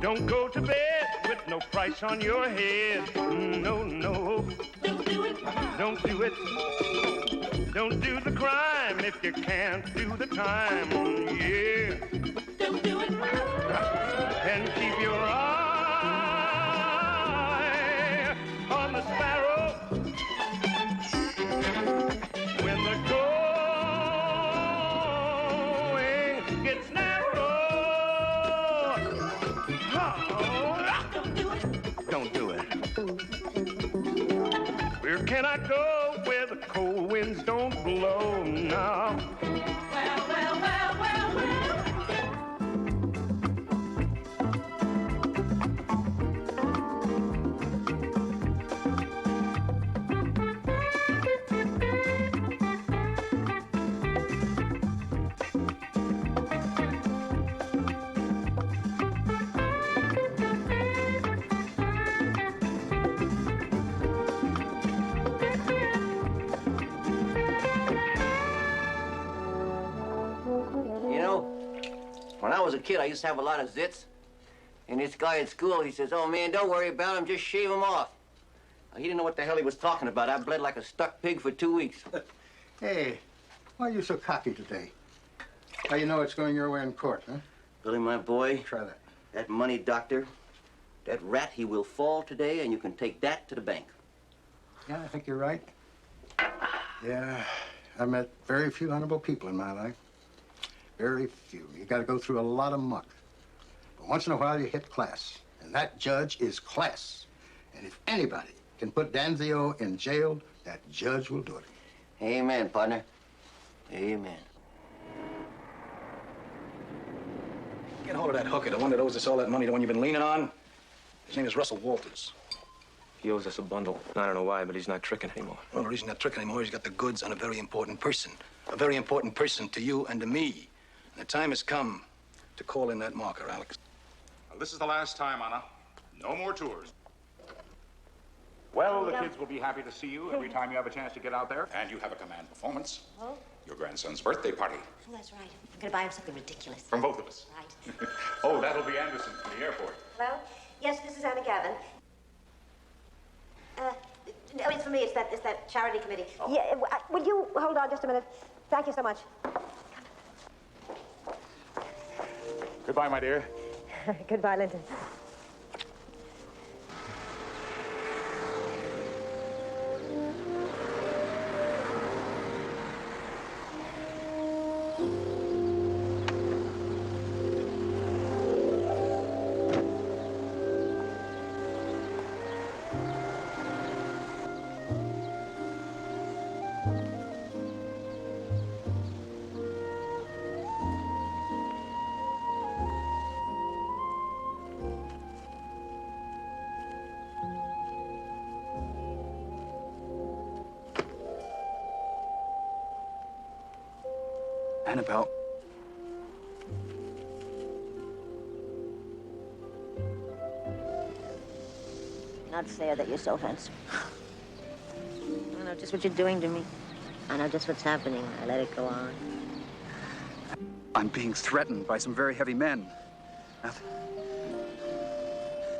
Don't go to bed with no price on your head. No, no. Don't do it. Don't do it. Don't do the crime if you can't do the time. Yeah. Don't do it. And keep your eye on the sparrow when the going gets narrow. Don't do it. Don't do it. Where can I go where the cold winds don't blow now? Well, well, well, well, well. When I was a kid, I used to have a lot of zits. And this guy at school, he says, "Oh, man, don't worry about him. Just shave him off." He didn't know what the hell he was talking about. I bled like a stuck pig for 2 weeks. Hey, why are you so cocky today? How you know it's going your way in court, huh? Billy, my boy. Try that. That money doctor, that rat, he will fall today, and you can take that to the bank. Yeah, I think you're right. Yeah, I've met very few honorable people in my life. Very few. You got to go through a lot of muck. But once in a while, you hit class. And that judge is class. And if anybody can put Danzio in jail, that judge will do it. Amen, partner. Amen. Get hold of that hooker, the one that owes us all that money, the one you've been leaning on. His name is Russell Walters. He owes us a bundle. I don't know why, but he's not tricking anymore. Well, the reason he's not tricking anymore is he's got the goods on a very important person. A very important person to you and to me. And the time has come to call in that marker, Alex. Well, this is the last time, Anna. No more tours. Well, the kids will be happy to see you every time you have a chance to get out there. And you have a command performance. Oh? Your grandson's birthday party. Oh, that's right. I'm going to buy him something ridiculous. From both of us. Right. Oh, that'll be Anderson from the airport. Hello? Yes, this is Anna Gavin. No, it's for me. It's that charity committee. Oh. Yeah, would you hold on just a minute? Thank you so much. Goodbye, my dear. Goodbye, Linton. Annabelle. Not fair that you're so handsome. I know just what you're doing to me. I know just what's happening. I let it go on. I'm being threatened by some very heavy men. Now,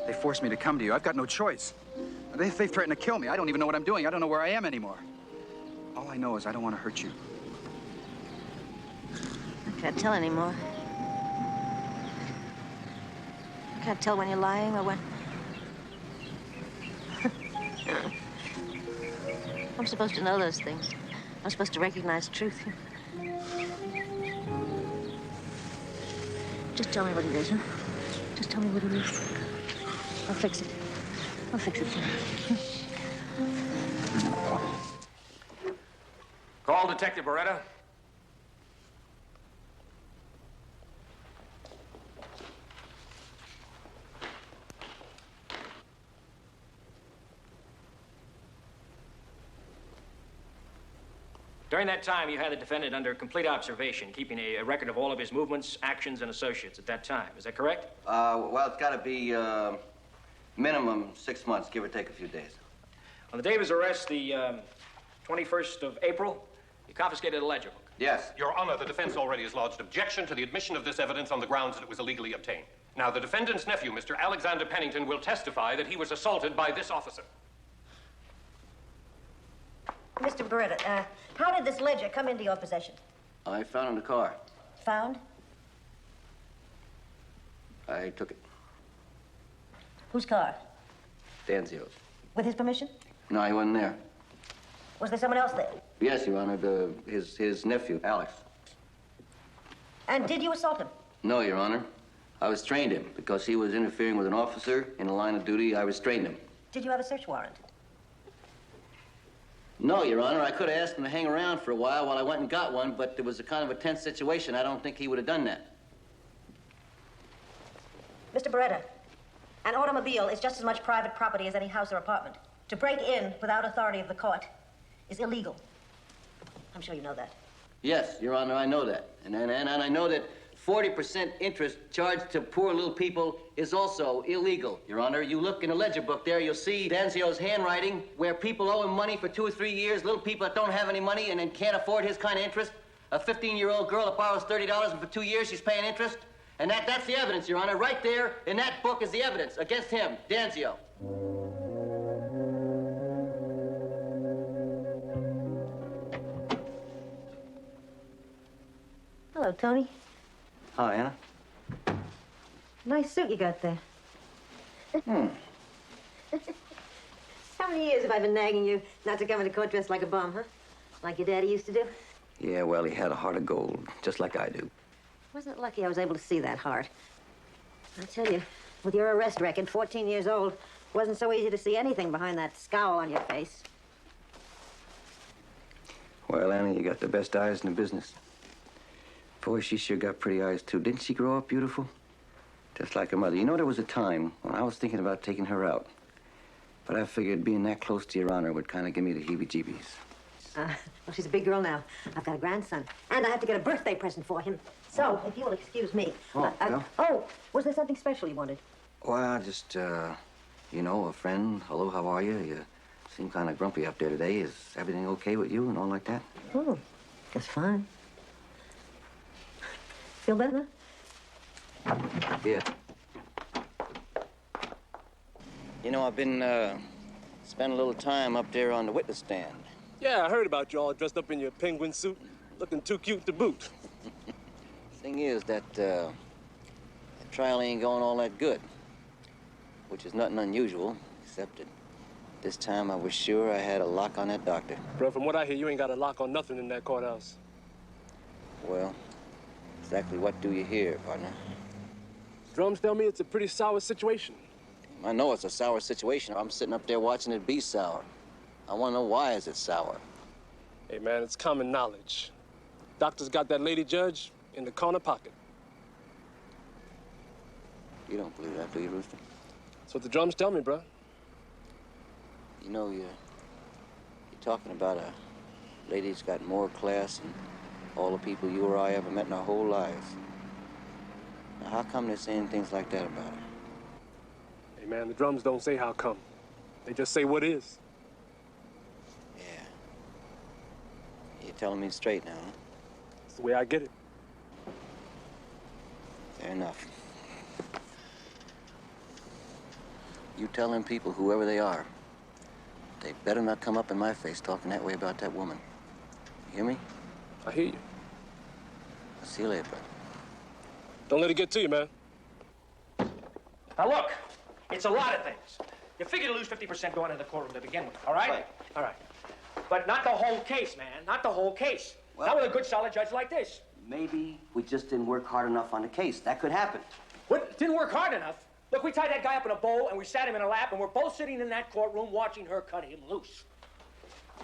they forced me to come to you. I've got no choice. They threatened to kill me. I don't even know what I'm doing. I don't know where I am anymore. All I know is I don't want to hurt you. I can't tell anymore. I can't tell when you're lying or when... I'm supposed to know those things. I'm supposed to recognize truth. Just tell me what it is, huh? Just tell me what it is. I'll fix it. I'll fix it for you. Call Detective Beretta. During that time, you had the defendant under complete observation, keeping a record of all of his movements, actions, and associates at that time. Is that correct? Well, it's got to be minimum 6 months, give or take a few days. On the day of his arrest, the 21st of April, You confiscated a ledger book. Yes. Your Honor, the defense already has lodged objection to the admission of this evidence on the grounds that it was illegally obtained. Now, the defendant's nephew, Mr. Alexander Pennington, will testify that he was assaulted by this officer. Mr. Beretta, how did this ledger come into your possession? I found it in the car. Found? I took it. Whose car? Danzio's. With his permission? No, he wasn't there. Was there someone else there? Yes, Your Honor, his nephew, Alex. And did you assault him? No, Your Honor. I restrained him because he was interfering with an officer in the line of duty. I restrained him. Did you have a search warrant? No, Your Honor. I could have asked him to hang around for a while I went and got one, but there was a kind of a tense situation. I don't think he would have done that. Mr. Beretta, an automobile is just as much private property as any house or apartment. To break in without authority of the court is illegal. I'm sure you know that. Yes, Your Honor, I know that. And I know that 40% interest charged to poor little people is also illegal, Your Honor. You look in the ledger book there, you'll see Danzio's handwriting where people owe him money for 2 or 3 years, little people that don't have any money and can't afford his kind of interest. A 15-year-old girl that borrows $30 and for 2 years she's paying interest. And that's the evidence, Your Honor. Right there in that book is the evidence against him, Danzio. Hello, Tony. Hi, Anna. Nice suit you got there. How many years have I been nagging you not to come into court dressed like a bum, huh? Like your daddy used to do? Yeah, well, he had a heart of gold, just like I do. Wasn't it lucky I was able to see that heart? I tell you, with your arrest record, 14 years old, wasn't so easy to see anything behind that scowl on your face. Well, Anna, you got the best eyes in the business. Boy, she sure got pretty eyes, too. Didn't she grow up beautiful? Just like her mother. You know, there was a time when I was thinking about taking her out. But I figured being that close to Your Honor would kind of give me the heebie-jeebies. Well, she's a big girl now. I've got a grandson. And I have to get a birthday present for him. So, if you will excuse me. Well. Was there something special you wanted? Well, just, you know, a friend. Hello, how are you? You seem kind of grumpy up there today. Is everything okay with you and all like that? Oh, that's fine. Feel better? Yeah. You know, I've been, spending a little time up there on the witness stand. Yeah, I heard about you all dressed up in your penguin suit, looking too cute to boot. Thing is that, the trial ain't going all that good, which is nothing unusual, except that this time I was sure I had a lock on that doctor. Bro, from what I hear, you ain't got a lock on nothing in that courthouse. Well, exactly what do you hear, partner? Drums tell me it's a pretty sour situation. I know it's a sour situation. I'm sitting up there watching it be sour. I want to know why is it sour. Hey, man, it's common knowledge. Doctor's got that lady judge in the corner pocket. You don't believe that, do you, Rooster? That's what the drums tell me, bro. You know, you're talking about a lady that's got more class than all the people you or I ever met in our whole lives. Now, how come they're saying things like that about her? Hey, man, the drums don't say how come. They just say what is. Yeah. You're telling me straight now, huh? That's the way I get it. Fair enough. You tell them people, whoever they are, they better not come up in my face talking that way about that woman. You hear me? I hear you. I'll see you later, brother. Don't let it get to you, man. Now, look, it's a lot of things. You figure to lose 50% going into the courtroom to begin with, all right? Right. All right. But not the whole case, man. Not the whole case. Well, not with a good, solid judge like this. Maybe we just didn't work hard enough on the case. That could happen. What? Didn't work hard enough? Look, we tied that guy up in a bowl, and we sat him in a lap, and we're both sitting in that courtroom watching her cut him loose.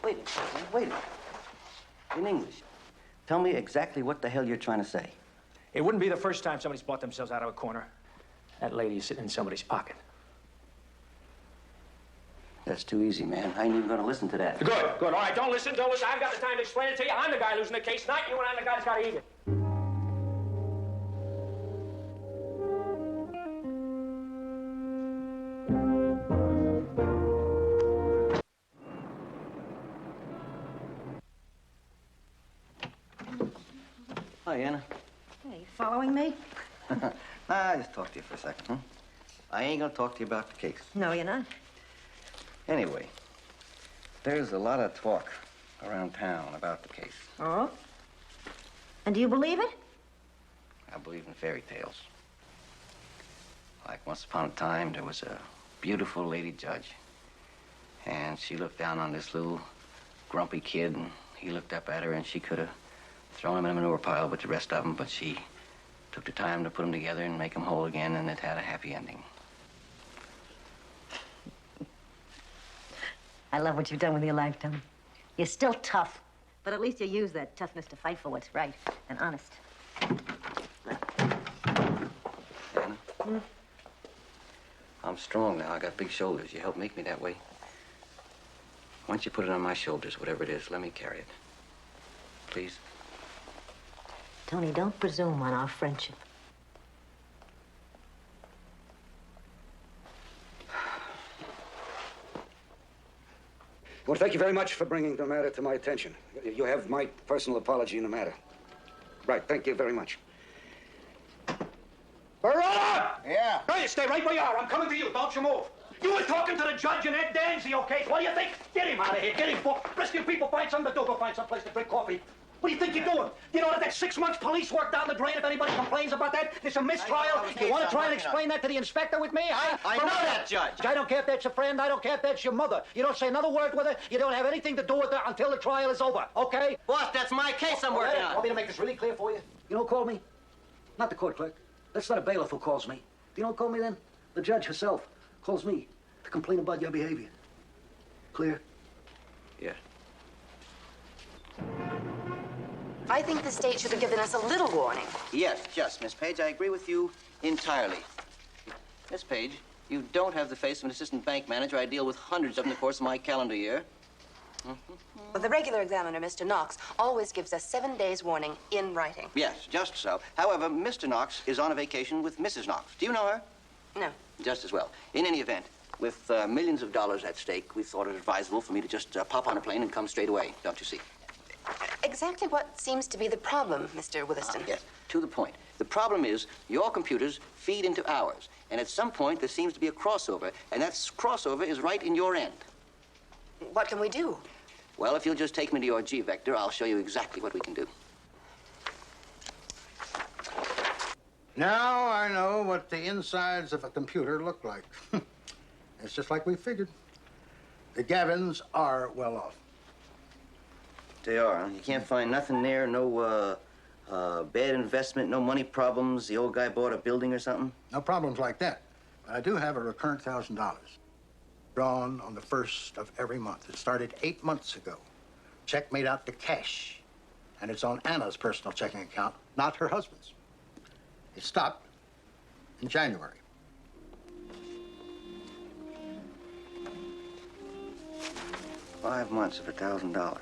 Wait a minute, man. Wait a minute. In English, tell me exactly what the hell you're trying to say. It wouldn't be the first time somebody's bought themselves out of a corner. That lady's sitting in somebody's pocket. That's too easy, man. I ain't even gonna listen to that. Good, good. All right, don't listen. I've got the time to explain it to you. I'm the guy losing the case, not you, and I'm the guy that's got to eat it. Hi, Anna. Hey, you following me? I just talk to you for a second, huh? I ain't gonna talk to you about the case. No, you're not. Anyway, there's a lot of talk around town about the case. Oh? And do you believe it? I believe in fairy tales. Like once upon a time, there was a beautiful lady judge. And she looked down on this little grumpy kid, and he looked up at her, and she could have thrown him in a manure pile with the rest of them, but she took the time to put them together and make them whole again, and it had a happy ending. I love what you've done with your life, Tom. You're still tough, but at least you use that toughness to fight for what's right and honest. Anna? I'm strong now. I got big shoulders. You helped make me that way. Why don't you put it on my shoulders, whatever it is? Let me carry it. Please? Tony, don't presume on our friendship. Well, thank you very much for bringing the matter to my attention. You have my personal apology in the matter. Right, thank you very much. Barella! Yeah? Hey, stay right where you are. I'm coming to you. Don't you move. You were talking to the judge in that Danzio case. What do you think? Get him out of here. Get him. Rescue people, find something to do. Go find someplace to drink coffee. What do you think you're doing? You know that 6 months police work down the drain if anybody complains about that? There's a mistrial. You want to try and explain that to the inspector with me, huh? I know that, Judge. I don't care if that's your friend. I don't care if that's your mother. You don't say another word with her. You don't have anything to do with her until the trial is over, okay? Boss, that's my case I'm working on. Want me to make this really clear for you? You know who called me? Not the court clerk. That's not a bailiff who calls me. Do you know who called me then? The judge herself calls me to complain about your behavior. Clear? Yeah. I think the state should have given us a little warning. Yes, just, Miss Page, I agree with you entirely. Miss Page, you don't have the face of an assistant bank manager. I deal with hundreds of them in the course of my calendar year. Well, the regular examiner, Mr. Knox, always gives us 7 days warning in writing. Yes, just so. However, Mr. Knox is on a vacation with Mrs. Knox. Do you know her? No. Just as well. In any event, with millions of dollars at stake, we thought it advisable for me to just pop on a plane and come straight away, don't you see? Exactly what seems to be the problem, Mr. Williston? Yes, to the point. The problem is your computers feed into ours, and at some point there seems to be a crossover, and that crossover is right in your end. What can we do? Well, if you'll just take me to your G-vector, I'll show you exactly what we can do. Now I know what the insides of a computer look like. It's just like we figured. The Gavins are well off. They are, huh? You can't find nothing there, no bad investment, no money problems. The old guy bought a building or something? No problems like that. But I do have a recurrent $1,000. Drawn on the 1st of every month. It started 8 months ago. Check made out to cash. And it's on Anna's personal checking account, not her husband's. It stopped in January. $5 months of $1,000.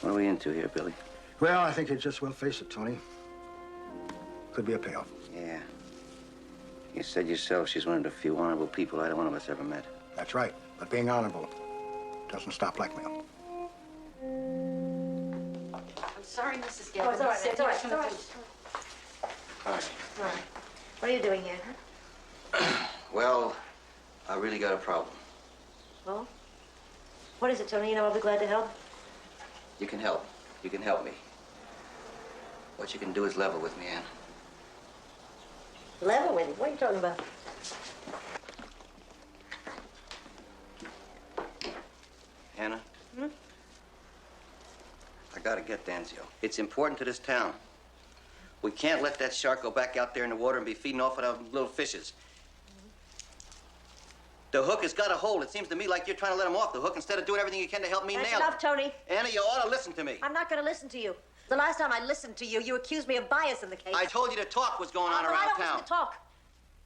What are we into here, Billy? Well, I think you just will face it, Tony. Could be a payoff. Yeah. You said yourself she's one of the few honorable people either one of us ever met. That's right. But being honorable doesn't stop blackmail. I'm sorry, Mrs. Oh, it's all right, it's all right, it's all right. All right. All right. What are you doing here, huh? Well, I really got a problem. Well, what is it, Tony? You know I'll be glad to help. You can help. You can help me. What you can do is level with me, Ann. Level with you? What are you talking about? Anna? I gotta get Danzio. It's important to this town. We can't let that shark go back out there in the water and be feeding off of those little fishes. The hook has got a hold. It seems to me like you're trying to let him off the hook instead of doing everything you can to help me That's nail enough, it. Tony. Anna, you ought to listen to me. I'm not going to listen to you. The last time I listened to you, you accused me of bias in the case. I told you to talk what's going on But around I don't town. listen to talk.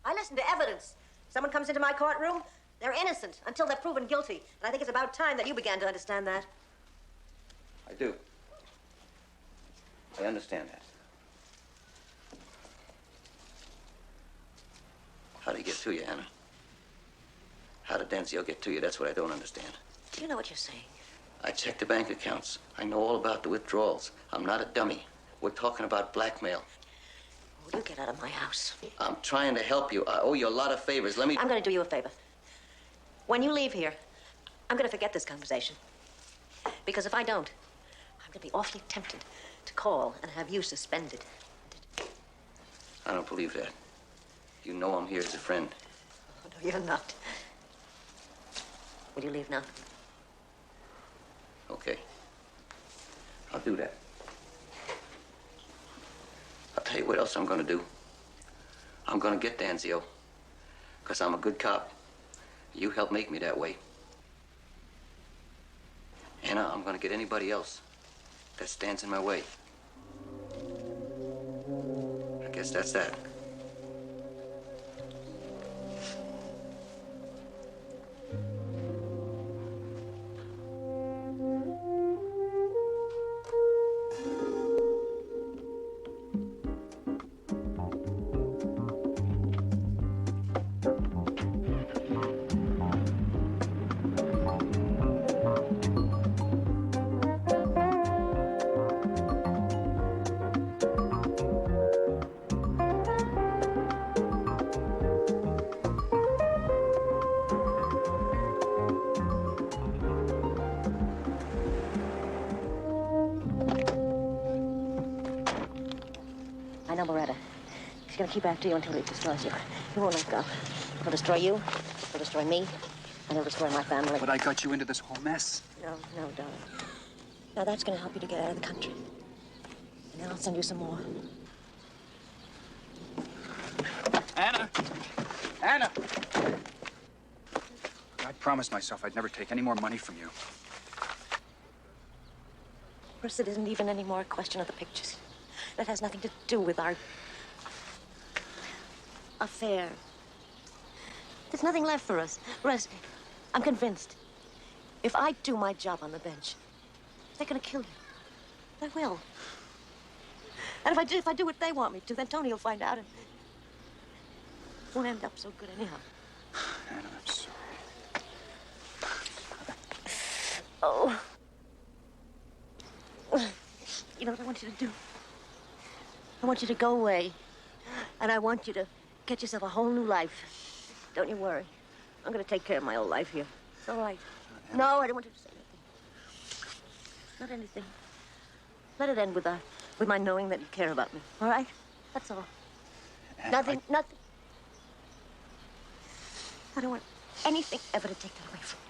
I listen to evidence. Someone comes into my courtroom, they're innocent until they're proven guilty. And I think it's about time that you began to understand that. I do. I understand that. How did he get to you, Anna? How did Danzio get to you? That's what I don't understand. Do you know what you're saying? I checked the bank accounts. I know all about the withdrawals. I'm not a dummy. We're talking about blackmail. Oh, you get out of my house. I'm trying to help you. I owe you a lot of favors. Let me... I'm going to do you a favor. When you leave here, I'm going to forget this conversation. Because if I don't, I'm going to be awfully tempted to call and have you suspended. I don't believe that. You know I'm here as a friend. Oh, no, you're not. Will you leave now? Okay. I'll do that. I'll tell you what else I'm gonna do. I'm gonna get Danzio. Because I'm a good cop. You helped make me that way. And I'm gonna get anybody else that stands in my way. I guess that's that. I know Beretta. He's going to keep after you until he destroys you. He won't let go. He'll destroy you, he'll destroy me, and he'll destroy my family. But I got you into this whole mess. No, darling. Now that's going to help you to get out of the country. And then I'll send you some more. Anna! Anna! I promised myself I'd never take any more money from you. Chris, it isn't even any more a question of the pictures. That has nothing to do with our affair. There's nothing left for us. Russ, I'm convinced. If I do my job on the bench, they're gonna kill you. They will. And if I do what they want me to, then Tony will find out and it won't end up so good anyhow. Anna, I'm sorry. Oh. You know what I want you to do? I want you to go away. And I want you to get yourself a whole new life. Don't you worry. I'm going to take care of my old life here. It's all right. No, I don't want you to say anything. Not anything. Let it end with my knowing that you care about me. All right? That's all. Nothing. I don't want anything ever to take that away from me.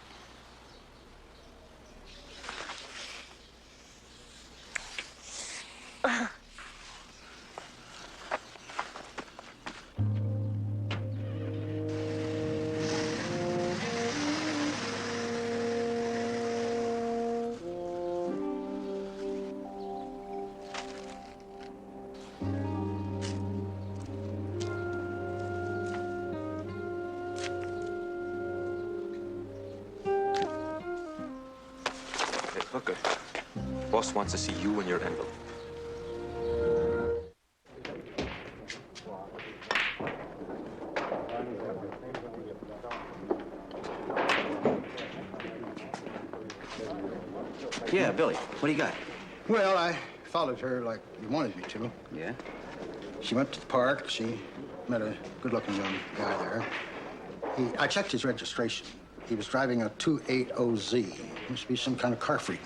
Hooker, boss wants to see you and your envelope. Yeah, Billy, what do you got? Well, I followed her like you wanted me to. Yeah? She went to the park. She met a good-looking young guy there. I checked his registration. He was driving a 280Z. Must be some kind of car freak.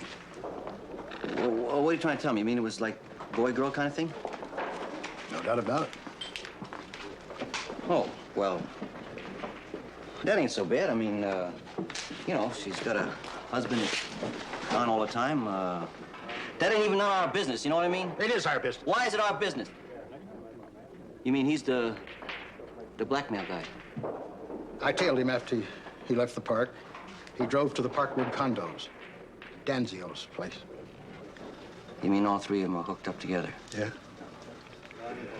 Well, what are you trying to tell me? You mean it was like boy-girl kind of thing? No doubt about it. Oh, well, that ain't so bad. I mean, you know, she's got a husband that's gone all the time. That ain't even none of our business, you know what I mean? It is our business. Why is it our business? You mean he's the blackmail guy? I tailed him after he left the park. He drove to the Parkwood condos, Danzio's place. You mean all three of them are hooked up together? Yeah.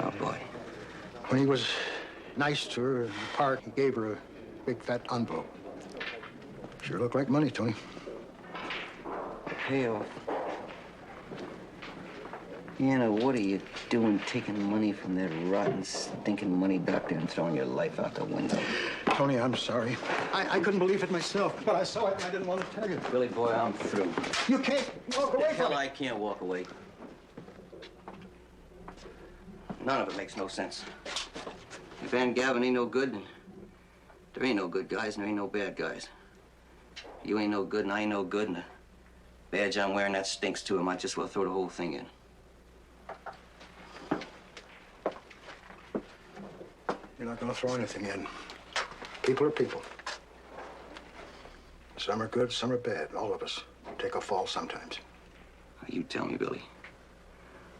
Oh, boy. When he was nice to her in the park, he gave her a big fat envelope. Sure looked like money, Tony. Hey, Anna, what are you doing taking money from that rotten, stinking money doctor and throwing your life out the window? Tony, I'm sorry. I couldn't believe it myself, but I saw it and I didn't want to tell you. Billy boy, I'm through. You can't walk away from Hell, it. I can't walk away. None of it makes no sense. If Van Gavin ain't no good, then there ain't no good guys and there ain't no bad guys. You ain't no good and I ain't no good, and the badge I'm wearing, that stinks too. I might just well throw the whole thing in. You're not going to throw anything in. People are people. Some are good, some are bad. All of us take a fall sometimes. You tell me, Billy,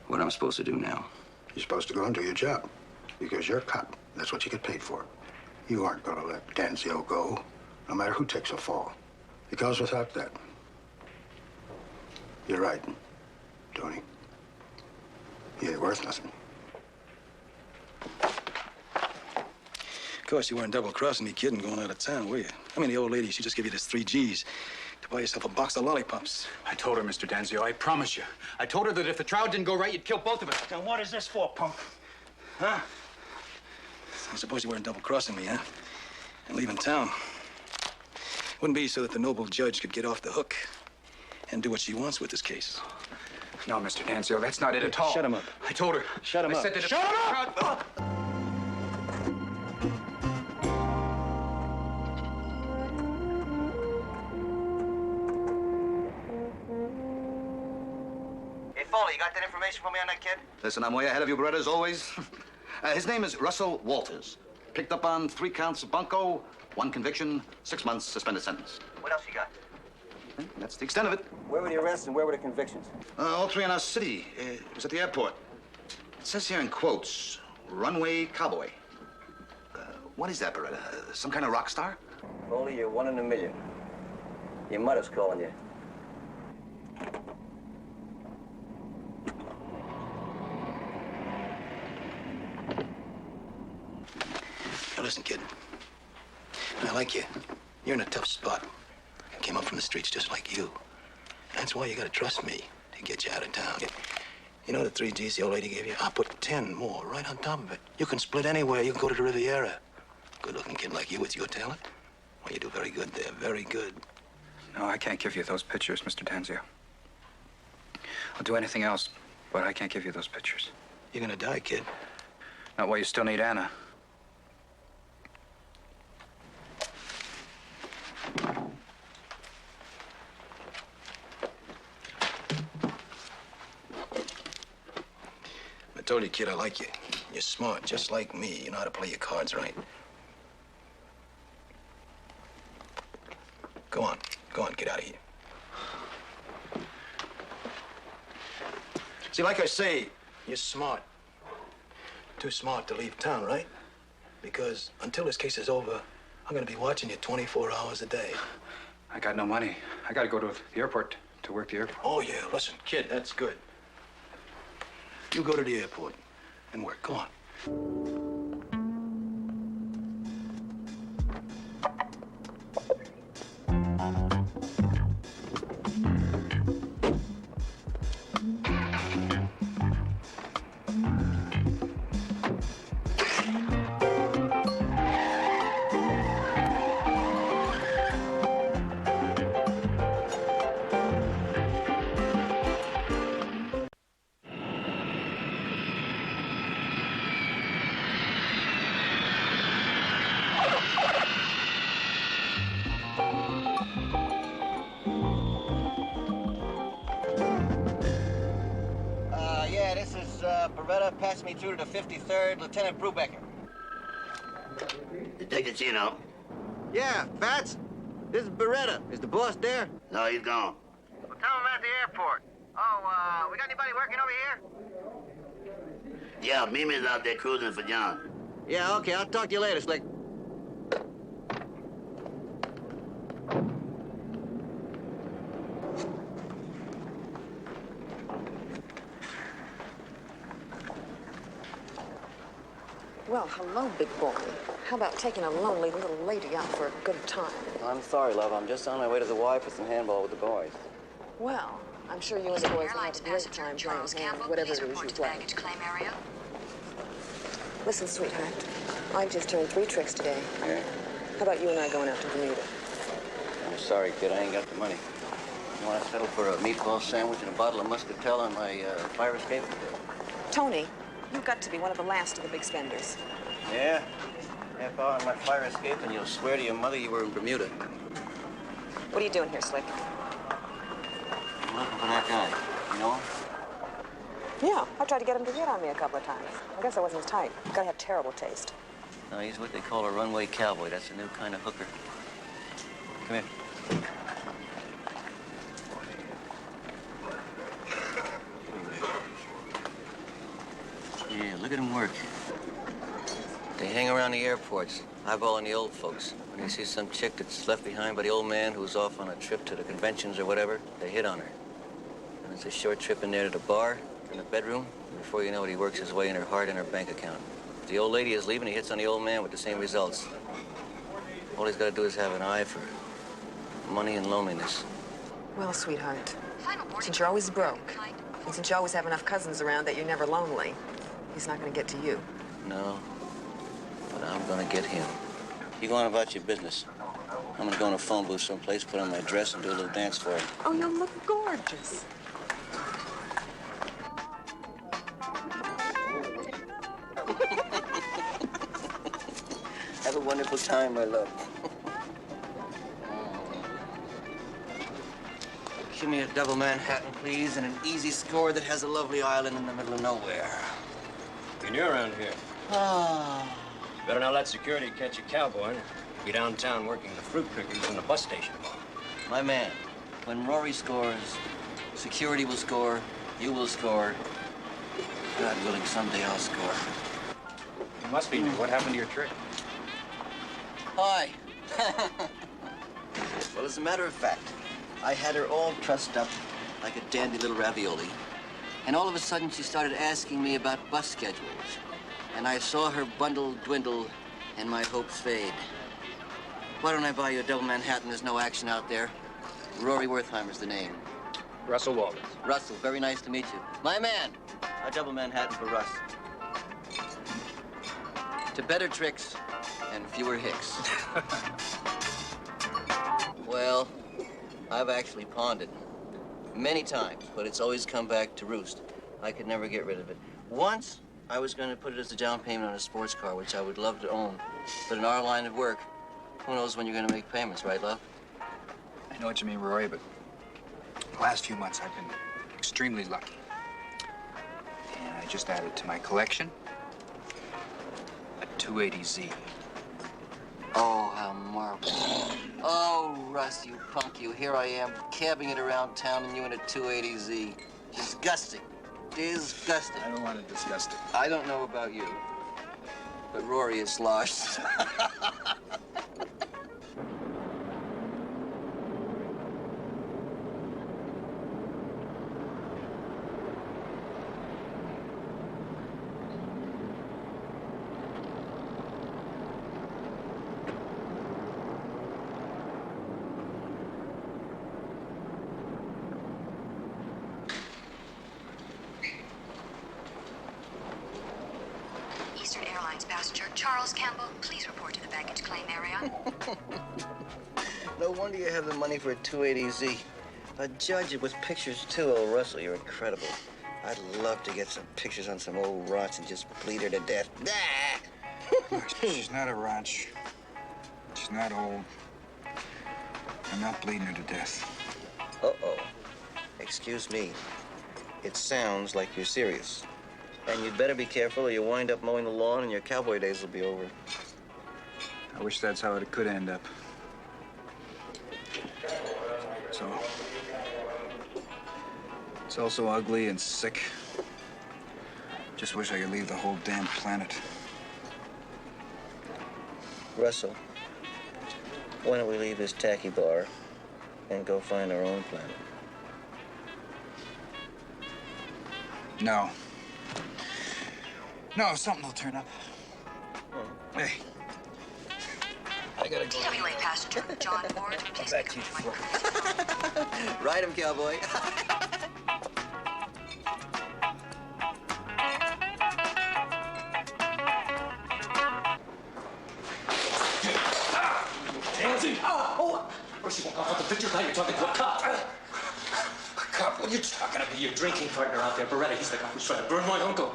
what I'm supposed to do now. You're supposed to go and do your job because you're a cop. That's what you get paid for. You aren't going to let Danzio go, no matter who takes a fall. Because without that, you're right, Tony. You ain't worth nothing. Of course, you weren't double-crossing me, kid, and going out of town, were you? I mean, the old lady, she just gave you this 3 Gs to buy yourself a box of lollipops. I told her, Mr. Danzio, I promise you. I told her that if the trial didn't go right, you'd kill both of us. Now, what is this for, punk? Huh? I suppose you weren't double-crossing me, huh? And leaving town. Wouldn't be so that the noble judge could get off the hook and do what she wants with this case. No, Mr. Danzio, that's not it at all. Shut him up. I told her. Shut him I up. said that if Shut him the up! trial- Hey, Foley, you got that information for me on that kid? Listen, I'm way ahead of you, Beretta, as always. His name is Russell Walters. Picked up on 3 counts of bunco, 1 conviction, 6 months suspended sentence. What else you got? That's the extent of it. Where were the arrests and where were the convictions? All 3 in our city. It was at the airport. It says here in quotes, Runaway Cowboy. What is that, Beretta? Some kind of rock star? Foley, you're 1 in a million. Your mother's calling you. Now, listen, kid. I like you. You're in a tough spot. I came up from the streets just like you. That's why you gotta trust me to get you out of town. You know the 3 Gs the old lady gave you? I'll put 10 more right on top of it. You can split anywhere. You can go to the Riviera. Good-looking kid like you with your talent. Well, you do very good there. Very good. No, I can't give you those pictures, Mr. Danzio. I'll do anything else, but I can't give you those pictures. You're gonna die, kid. Not while you still need Anna. I told you, kid, I like you. You're smart, just like me. You know how to play your cards right. Go on, get out of here. See, like I say, you're smart. Too smart to leave town, right? Because until this case is over, I'm gonna be watching you 24 hours a day. I got no money. I gotta go to the airport to work the airport. Oh, yeah, listen, kid, that's good. You go to the airport and work. Go on. Beretta, pass me through to the 53rd, Lieutenant Brubaker. Detective Chino. Yeah, Fats. This is Beretta. Is the boss there? No, he's gone. Well, tell him I'm at the airport. Oh, we got anybody working over here? Yeah, Mimi's out there cruising for John. Yeah, okay, I'll talk to you later, Slick. Well, hello, big boy. How about taking a lonely little lady out for a good time? I'm sorry, love. I'm just on my way to the Y for some handball with the boys. Well, I'm sure you and the boys will have a great time playing hand, whatever it is you play. Listen, sweetheart, I just turned 3 tricks today. Yeah? How about you and I going out to Bermuda? I'm sorry, kid, I ain't got the money. You want to settle for a meatball sandwich and a bottle of muscatel on my fire escape? Tony, you've got to be one of the last of the big spenders. Yeah. Half hour on my fire escape and you'll swear to your mother you were in Bermuda. What are you doing here, Slick? I'm looking for that guy. You know him? Yeah, I tried to get him to hit on me a couple of times. I guess I wasn't his type. Gotta have terrible taste. No, he's what they call a runaway cowboy. That's a new kind of hooker. Come here. Yeah, look at him work. They hang around the airports, eyeballing the old folks. When they see some chick that's left behind by the old man who's off on a trip to the conventions or whatever, they hit on her. And it's a short trip in there to the bar, in the bedroom, and before you know it, he works his way in her heart and her bank account. If the old lady is leaving, he hits on the old man with the same results. All he's got to do is have an eye for money and loneliness. Well, sweetheart, since you're always broke, and since you always have enough cousins around that you're never lonely, he's not gonna get to you. No, but I'm gonna get him. You go on about your business. I'm gonna go in a phone booth someplace, put on my dress, and do a little dance for him. Oh, you'll look gorgeous. Have a wonderful time, my love. Give me a double Manhattan, please, and an easy score that has a lovely island in the middle of nowhere. You're new around here. Ah. Better not let security catch you cowboying. Be downtown working the fruit pickers in the bus station. My man, when Rory scores, security will score, you will score. God willing, someday I'll score. You must be new. What happened to your trick? Hi. Well, as a matter of fact, I had her all trussed up like a dandy little ravioli. And all of a sudden, she started asking me about bus schedules. And I saw her bundle dwindle and my hopes fade. Why don't I buy you a double Manhattan? There's no action out there. Rory Wertheimer's the name. Russell Walters. Russell, very nice to meet you. My man, a double Manhattan for Russ. To better tricks and fewer hicks. Well, I've actually pawned it many times, but it's always come back to roost. I could never get rid of it. Once, I was going to put it as a down payment on a sports car, which I would love to own. But in our line of work, who knows when you're going to make payments, right, love? I know what you mean, Rory, but the last few months I've been extremely lucky. And I just added to my collection a 280Z. Oh, how marvelous. Oh, Russ, you punk, you. Here I am, cabbing it around town, and you in a 280Z. Disgusting. Disgusting. I don't want to disgust it. I don't know about you, but Rory is sloshed. Passenger Charles Campbell, please report to the baggage claim area. No wonder you have the money for a 280Z. A judge with pictures, too. Oh, Russell, you're incredible. I'd love to get some pictures on some old rots and just bleed her to death. She's not a ranch. She's not old. I'm not bleeding her to death. Uh-oh. Excuse me. It sounds like you're serious. And you'd better be careful or you'll wind up mowing the lawn and your cowboy days will be over. I wish that's how it could end up. So, it's all so ugly and sick. Just wish I could leave the whole damn planet. Russell, why don't we leave this tacky bar and go find our own planet? No. No, something will turn up. Hey. I gotta go. TWA passenger John Ward, please Back to you. Ride him, cowboy. talking to a cop. Cop? What are you talking about? Your drinking partner out there, Beretta. He's the guy who's trying to burn my uncle.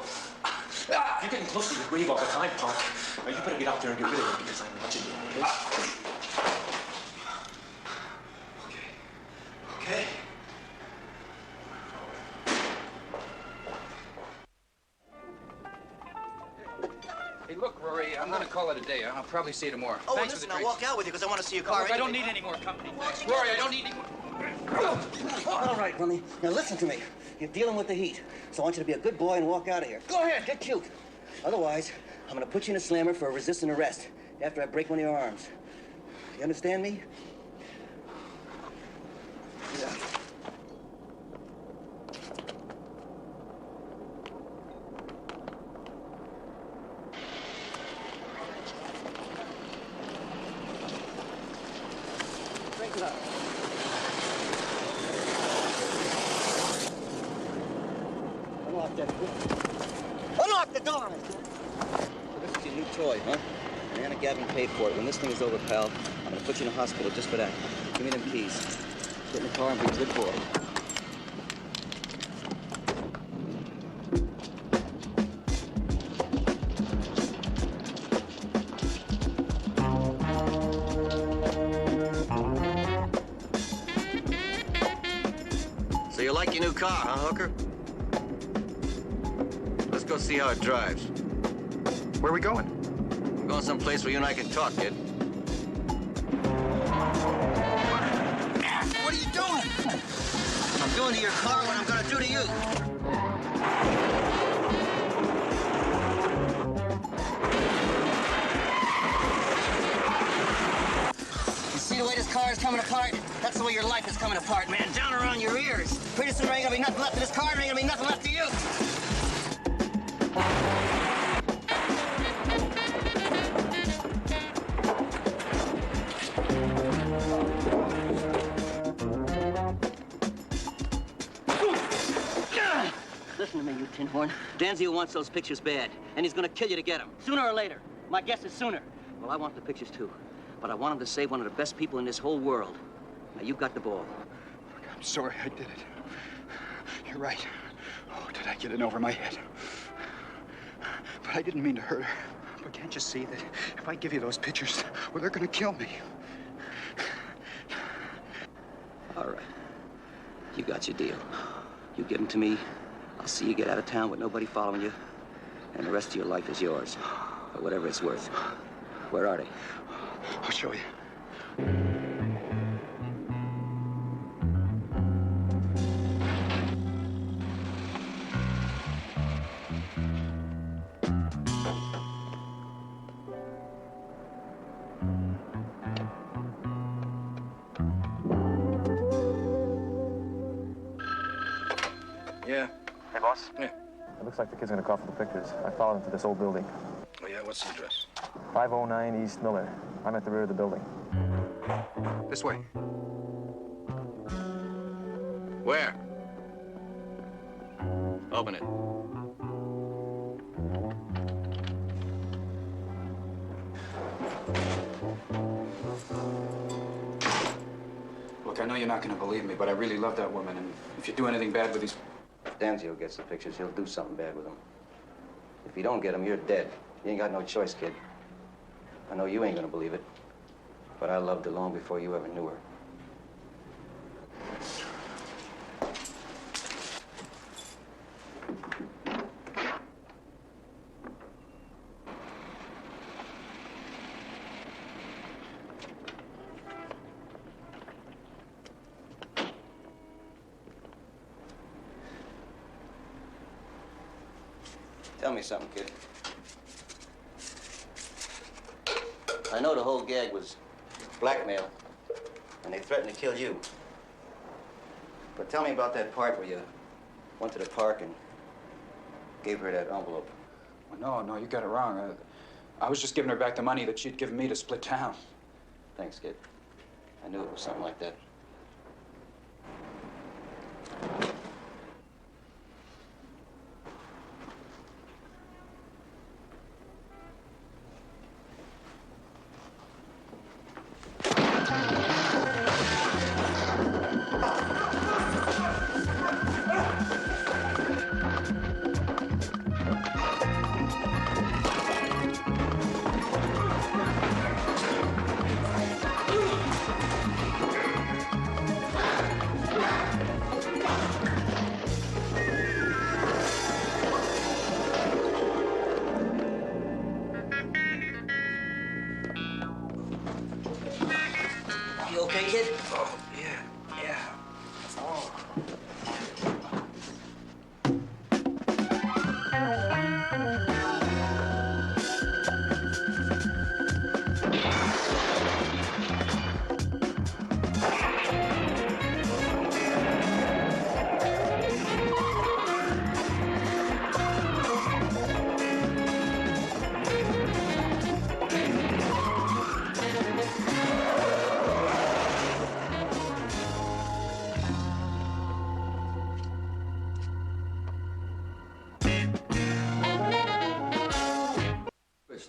You're getting close to your grave all the time, punk. Now, you better get out there and get rid of him because I'm watching you, okay? Okay. Hey, look, Rory, I'm gonna call it a day. I'll probably see you tomorrow. Oh, Thanks listen, for the I'll drinks. walk out with you because I want to see your car Look, I don't anyway. need any more company, thanks. Rory, I don't need any more... All right, Rummy. Now listen to me. You're dealing with the heat, so I want you to be a good boy and walk out of here. Go ahead, get cute. Otherwise, I'm gonna put you in a slammer for a resisting arrest after I break one of your arms. You understand me? Yeah. Break it up. Unlock that door. Unlock the door! This is your new toy, huh? Anna Gavin paid for it. When this thing is over, pal, I'm gonna put you in a hospital just for that. Give me them keys. Get in the car and be a good boy. So you like your new car, huh, hooker? Let's go see how it drives. Where are we going? We're going someplace where you and I can talk, kid. What are you doing? I'm doing to your car what I'm gonna do to you. You see the way this car is coming apart? That's the way your life is coming apart, man. Down around your ears. Pretty soon there ain't gonna be nothing left of this car, and there ain't gonna be nothing left of you. Listen to me, you tin horn. Danzio wants those pictures bad, and he's gonna kill you to get them. Sooner or later. My guess is sooner. Well, I want the pictures too. But I want him to save one of the best people in this whole world. Now, you got the ball. I'm sorry I did it. You're right. Oh, did I get in over my head? But I didn't mean to hurt her. But can't you see that if I give you those pictures, well, they're gonna kill me. All right. You got your deal. You give them to me, I'll see you get out of town with nobody following you, and the rest of your life is yours, for whatever it's worth. Where are they? I'll show you. Yeah. Hey, boss. Yeah. It looks like the kid's gonna call for the pictures. I followed him to this old building. Oh, yeah? What's the address? 509 East Miller. I'm at the rear of the building. This way. Where? Open it. Look, I know you're not gonna believe me, but I really love that woman, and if you do anything bad with these... If Danzio gets the pictures, he'll do something bad with them. If you don't get them, you're dead. You ain't got no choice, kid. I know you ain't gonna believe it, but I loved her long before you ever knew her. Tell me something, kid. I know the whole gag was blackmail, and they threatened to kill you. But tell me about that part where you went to the park and gave her that envelope. Well, no, you got it wrong. I was just giving her back the money that she'd given me to split town. Thanks, kid. I knew it was something like that.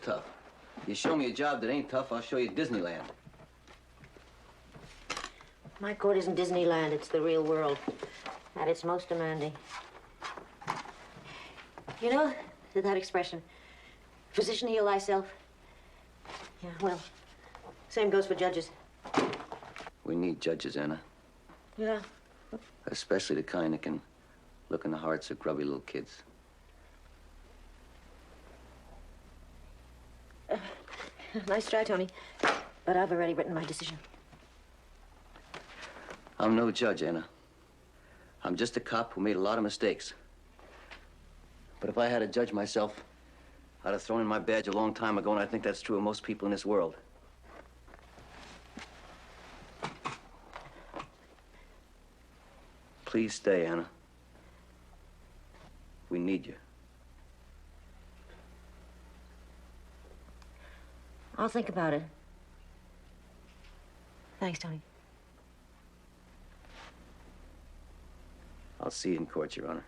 tough. You show me a job that ain't tough, I'll show you Disneyland. My court isn't Disneyland, it's the real world. At its most demanding. You know that expression, physician heal thyself? Yeah, well, same goes for judges. We need judges, Anna. Yeah. Especially the kind that can look in the hearts of grubby little kids. Nice try, Tony. But I've already written my decision. I'm no judge, Anna. I'm just a cop who made a lot of mistakes. But if I had to judge myself, I'd have thrown in my badge a long time ago, and I think that's true of most people in this world. Please stay, Anna. We need you. I'll think about it. Thanks, Tony. I'll see you in court, Your Honor.